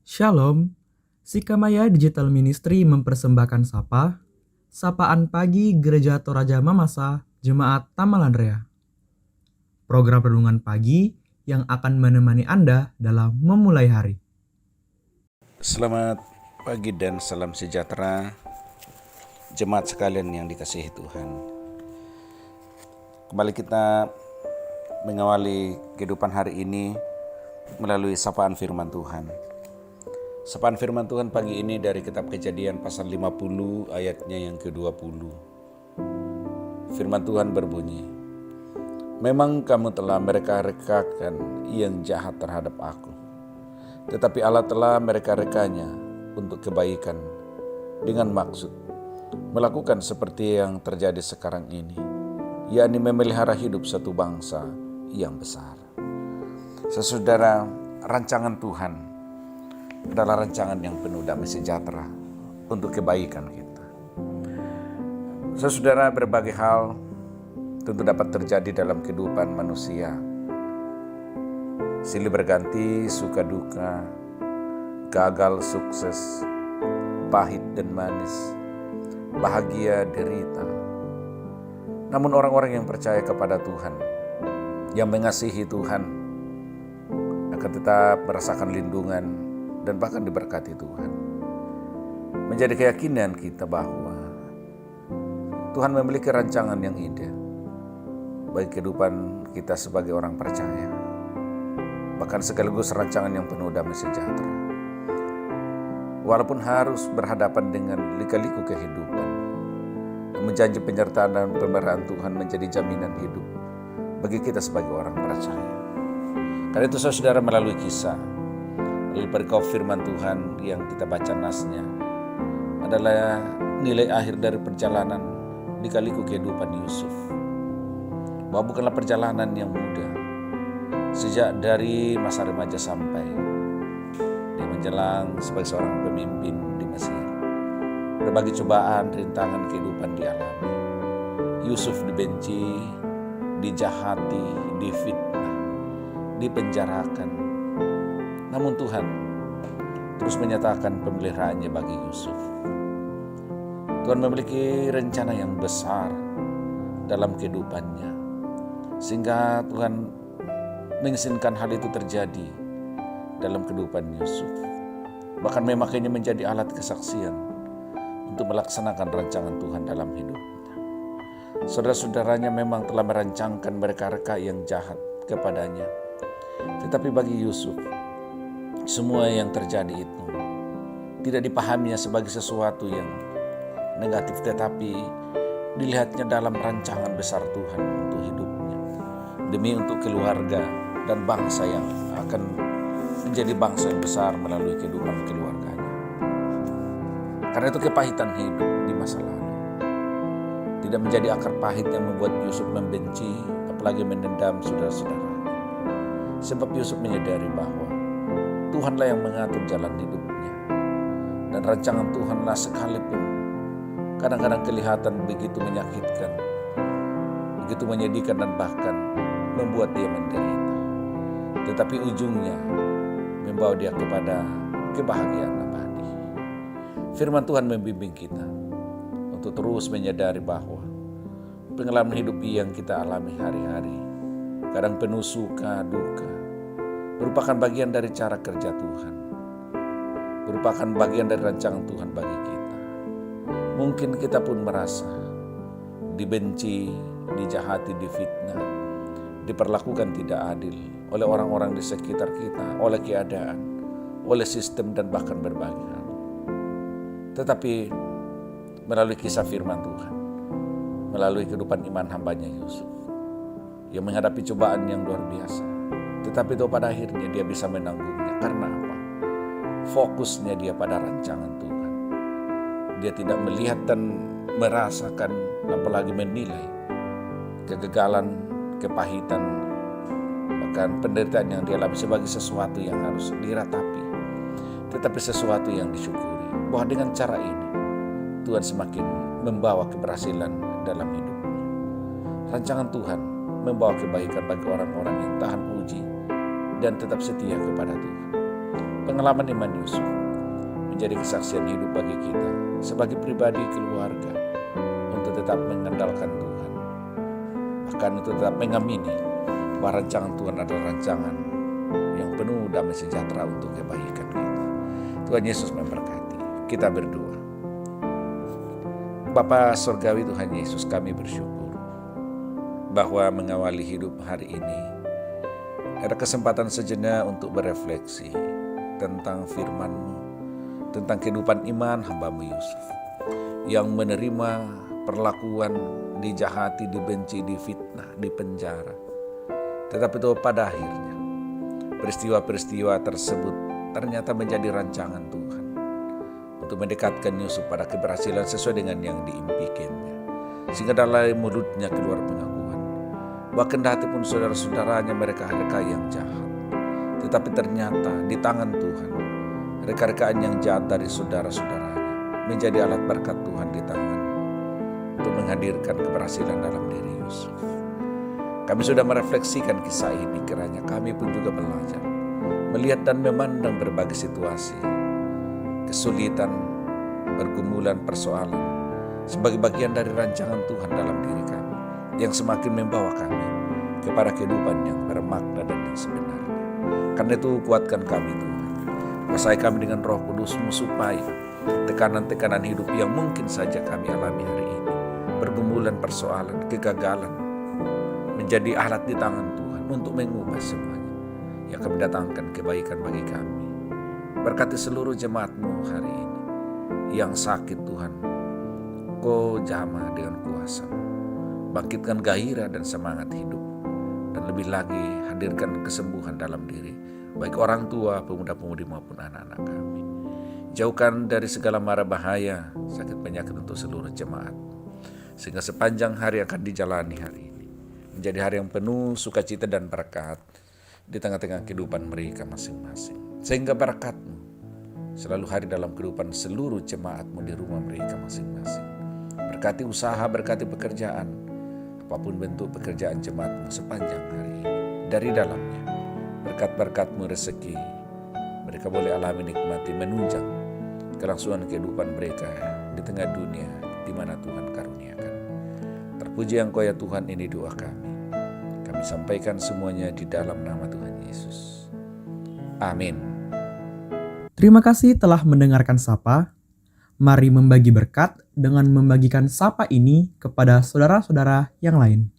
Shalom, Sikamaya Digital Ministry mempersembahkan Sapaan Pagi Gereja Toraja Mamasa, Jemaat Tamalandrea. Program renungan pagi yang akan menemani Anda dalam memulai hari. Selamat pagi dan salam sejahtera jemaat sekalian yang dikasihi Tuhan. Kembali kita mengawali kehidupan hari ini melalui sapaan firman Tuhan. Sapaan firman Tuhan pagi ini dari kitab Kejadian pasal 50 ayatnya yang ke-20. Firman Tuhan berbunyi, "Memang kamu telah mereka-rekakan yang jahat terhadap aku, tetapi Allah telah mereka-rekanya untuk kebaikan dengan maksud melakukan seperti yang terjadi sekarang ini, yakni memelihara hidup satu bangsa yang besar." Saudara, rancangan Tuhan adalah rancangan yang penuh damai sejahtera untuk kebaikan kita. Saudara, berbagai hal tentu dapat terjadi dalam kehidupan manusia. Silih berganti, suka duka, gagal sukses, pahit dan manis, bahagia derita. Namun orang-orang yang percaya kepada Tuhan, yang mengasihi Tuhan, akan tetap merasakan lindungan dan bahkan diberkati Tuhan. Menjadi keyakinan kita bahwa Tuhan memiliki rancangan yang indah bagi kehidupan kita sebagai orang percaya, bahkan sekaligus rancangan yang penuh damai sejahtera. Walaupun harus berhadapan dengan lika-liku kehidupan, namun janji penyertaan dan pemeliharaan Tuhan menjadi jaminan hidup bagi kita sebagai orang percaya. Karena itu saudara, melalui kisah, melalui perikop firman Tuhan yang kita baca nasnya adalah nilai akhir dari perjalanan lika-liku kehidupan Yusuf. Bahwa bukanlah perjalanan yang mudah. Sejak dari masa remaja sampai dia menjelang sebagai seorang pemimpin di Mesir. Berbagai cobaan, rintangan kehidupan dialami. Yusuf dibenci, dijahati, difitnah, dipenjarakan. Namun Tuhan terus menyatakan pemeliharaannya bagi Yusuf. Tuhan memiliki rencana yang besar dalam kehidupannya, sehingga Tuhan mengizinkan hal itu terjadi dalam kehidupan Yusuf. Bahkan memakainya menjadi alat kesaksian untuk melaksanakan rancangan Tuhan dalam hidupnya. Saudara-saudaranya memang telah merancangkan mereka-reka yang jahat kepadanya. Tetapi bagi Yusuf, semua yang terjadi itu tidak dipahaminya sebagai sesuatu yang negatif, tetapi dilihatnya dalam rancangan besar Tuhan untuk hidupnya, demi untuk keluarga dan bangsa yang akan menjadi bangsa yang besar melalui kehidupan keluarganya. Karena itu kepahitan hidup di masa lalu tidak menjadi akar pahit yang membuat Yusuf membenci, apalagi menendam saudara-saudara. Sebab Yusuf menyadari bahwa Tuhanlah yang mengatur jalan hidupnya. Dan rancangan Tuhanlah sekalipun kadang-kadang kelihatan begitu menyakitkan, begitu menyedihkan dan bahkan membuat dia menderita. Tetapi ujungnya membawa dia kepada kebahagiaan abadi. Firman Tuhan membimbing kita untuk terus menyadari bahwa pengalaman hidup yang kita alami hari-hari, kadang penuh suka duka, merupakan bagian dari cara kerja Tuhan, merupakan bagian dari rancangan Tuhan bagi kita. Mungkin kita pun merasa dibenci, dijahati, difitnah, diperlakukan tidak adil oleh orang-orang di sekitar kita, oleh keadaan, oleh sistem dan bahkan berbagai hal. Tetapi melalui kisah firman Tuhan, melalui kehidupan iman hambanya Yusuf, yang menghadapi cobaan yang luar biasa, tetapi itu pada akhirnya dia bisa menanggungnya. Karena apa? Fokusnya dia pada rancangan Tuhan. Dia tidak melihat dan merasakan, apalagi menilai kegagalan, kepahitan, bahkan penderitaan yang dia alami sebagai sesuatu yang harus diratapi, tetapi sesuatu yang disyukuri. Bahwa dengan cara ini Tuhan semakin membawa keberhasilan dalam hidupnya. Rancangan Tuhan membawa kebaikan bagi orang-orang yang tahan uji dan tetap setia kepada Tuhan. pengalaman iman Yusuf menjadi kesaksian hidup bagi kita sebagai pribadi keluarga untuk tetap mengandalkan Tuhan, bahkan untuk tetap mengamini bahwa rancangan Tuhan adalah rancangan yang penuh damai sejahtera untuk kebaikan kita. Tuhan Yesus memberkati. Kita berdoa. Bapa Surgawi Tuhan Yesus, kami bersyukur bahwa mengawali hidup hari ini ada kesempatan sejenak untuk berefleksi tentang firman-Mu, tentang kehidupan iman hamba-Mu Yusuf yang menerima perlakuan, dijahati, dibenci, difitnah, dipenjara. Tetapi itu pada akhirnya peristiwa-peristiwa tersebut ternyata menjadi rancangan Tuhan untuk mendekatkan Yusuf pada keberhasilan sesuai dengan yang diimpikannya, sehingga dari mulutnya keluar pengakuan bahwa kendati pun saudara-saudaranya mereka yang jahat, tetapi ternyata di tangan Tuhan reka-rekaan yang jahat dari saudara-saudaranya menjadi alat berkat Tuhan di tangan untuk menghadirkan keberhasilan dalam diri Yusuf. Kami sudah merefleksikan kisah ini, kiranya kami pun juga belajar melihat dan memandang berbagai situasi, kesulitan, pergumulan, persoalan sebagai bagian dari rancangan Tuhan dalam diri kami yang semakin membawa kami kepada kehidupan yang bermakna dan yang sebenarnya. Karena itu kuatkan kami Tuhan, kuasai kami dengan Roh Kudus-Mu supaya tekanan-tekanan hidup yang mungkin saja kami alami hari ini, pergumulan, persoalan, kegagalan, menjadi alat di tangan Tuhan untuk mengubah semuanya yang akan mendatangkan kebaikan bagi kami. Berkati seluruh jemaat-Mu hari ini yang sakit Tuhan, Kau jamah dengan kuasa, bangkitkan gairah dan semangat hidup, dan lebih lagi hadirkan kesembuhan dalam diri baik orang tua, pemuda-pemudi maupun anak-anak kami. Jauhkan dari segala mara bahaya, sakit penyakit untuk seluruh jemaat, sehingga sepanjang hari akan dijalani hari ini menjadi hari yang penuh sukacita dan berkat di tengah-tengah kehidupan mereka masing-masing. Sehingga berkat-Mu selalu hadir dalam kehidupan seluruh jemaat-Mu di rumah mereka masing-masing. Berkati usaha, berkati pekerjaan, apapun bentuk pekerjaan jemaat-Mu sepanjang hari ini. Dari dalamnya, berkat-berkat-Mu rezeki mereka boleh alami, nikmati, menunjang kelangsungan kehidupan mereka di tengah dunia di mana Tuhan karuniakan. Terpuji Engkau ya Tuhan, ini doa kami. Kami sampaikan semuanya di dalam nama Tuhan Yesus. Amin. Terima kasih telah mendengarkan Sapa. Mari membagi berkat dengan membagikan Sapa ini kepada saudara-saudara yang lain.